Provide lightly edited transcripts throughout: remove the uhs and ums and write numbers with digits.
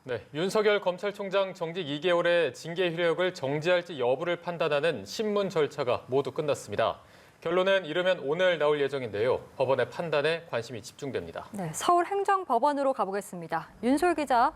네, 윤석열 검찰총장 정직 2개월의 징계 효력을 정지할지 여부를 판단하는 신문 절차가 모두 끝났습니다. 결론은 이르면 오늘 나올 예정인데요. 법원의 판단에 관심이 집중됩니다. 네, 서울행정법원으로 가보겠습니다. 윤솔 기자.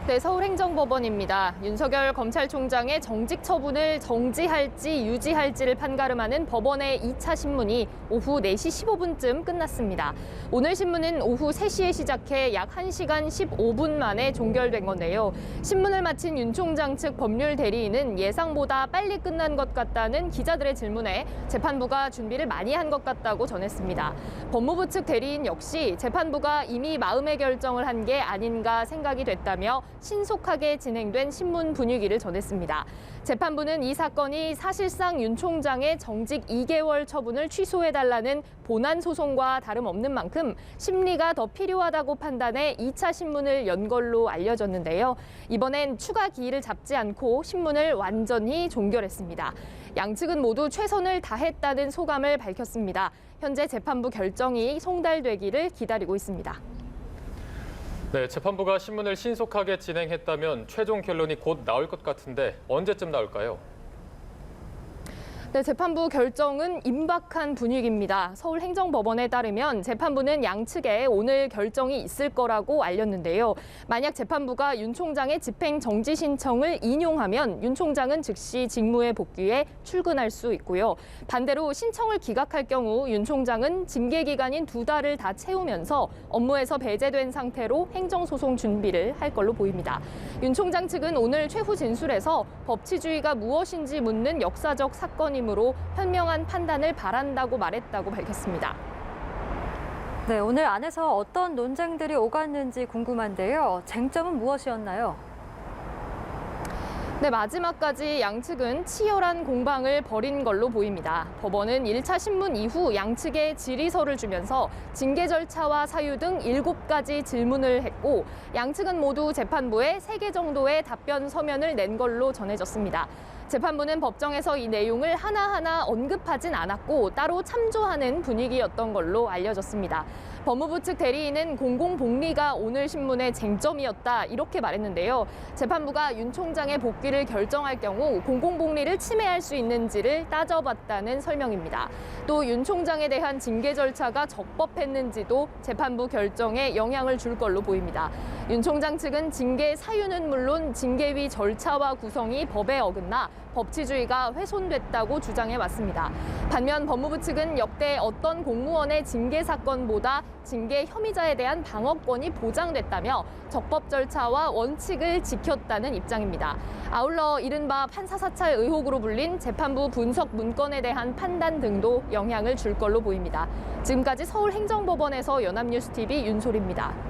네, 서울행정법원입니다. 윤석열 검찰총장의 정직 처분을 정지할지 유지할지를 판가름하는 법원의 2차 신문이 오후 4시 15분쯤 끝났습니다. 오늘 신문은 오후 3시에 시작해 약 1시간 15분 만에 종결된 건데요. 신문을 마친 윤 총장 측 법률 대리인은 예상보다 빨리 끝난 것 같다는 기자들의 질문에 재판부가 준비를 많이 한 것 같다고 전했습니다. 법무부 측 대리인 역시 재판부가 이미 마음의 결정을 한 게 아닌가 생각이 됐다며 신속하게 진행된 신문 분위기를 전했습니다. 재판부는 이 사건이 사실상 윤 총장의 정직 2개월 처분을 취소해달라는 본안 소송과 다름없는 만큼 심리가 더 필요하다고 판단해 2차 신문을 연 걸로 알려졌는데요. 이번엔 추가 기일을 잡지 않고 신문을 완전히 종결했습니다. 양측은 모두 최선을 다했다는 소감을 밝혔습니다. 현재 재판부 결정이 송달되기를 기다리고 있습니다. 네, 재판부가 신문을 신속하게 진행했다면 최종 결론이 곧 나올 것 같은데 언제쯤 나올까요? 네, 재판부 결정은 임박한 분위기입니다. 서울행정법원에 따르면 재판부는 양측에 오늘 결정이 있을 거라고 알렸는데요. 만약 재판부가 윤 총장의 집행 정지 신청을 인용하면 윤 총장은 즉시 직무에 복귀해 출근할 수 있고요. 반대로 신청을 기각할 경우 윤 총장은 징계 기간인 2달을 다 채우면서 업무에서 배제된 상태로 행정소송 준비를 할 걸로 보입니다. 윤 총장 측은 오늘 최후 진술에서 법치주의가 무엇인지 묻는 역사적 사건이 으로 현명한 판단을 바란다고 말했다고 밝혔습니다. 네, 오늘 안에서 어떤 논쟁들이 오갔는지 궁금한데요. 쟁점은 무엇이었나요? 네, 마지막까지 양측은 치열한 공방을 벌인 걸로 보입니다. 법원은 1차 신문 이후 양측에 질의서를 주면서 징계 절차와 사유 등 7가지 질문을 했고 양측은 모두 재판부에 3개 정도의 답변 서면을 낸 걸로 전해졌습니다. 재판부는 법정에서 이 내용을 하나하나 언급하진 않았고 따로 참조하는 분위기였던 걸로 알려졌습니다. 법무부 측 대리인은 공공복리가 오늘 신문의 쟁점이었다 이렇게 말했는데요. 재판부가 윤 총장의 복귀를 결정할 경우 공공복리를 침해할 수 있는지를 따져봤다는 설명입니다. 또 윤 총장에 대한 징계 절차가 적법했는지도 재판부 결정에 영향을 줄 걸로 보입니다. 윤 총장 측은 징계 사유는 물론 징계위 절차와 구성이 법에 어긋나 법치주의가 훼손됐다고 주장해왔습니다. 반면 법무부 측은 역대 어떤 공무원의 징계 사건보다 징계 혐의자에 대한 방어권이 보장됐다며 적법 절차와 원칙을 지켰다는 입장입니다. 아울러 이른바 판사사찰 의혹으로 불린 재판부 분석 문건에 대한 판단 등도 영향을 줄 걸로 보입니다. 지금까지 서울행정법원에서 연합뉴스TV 윤솔입니다.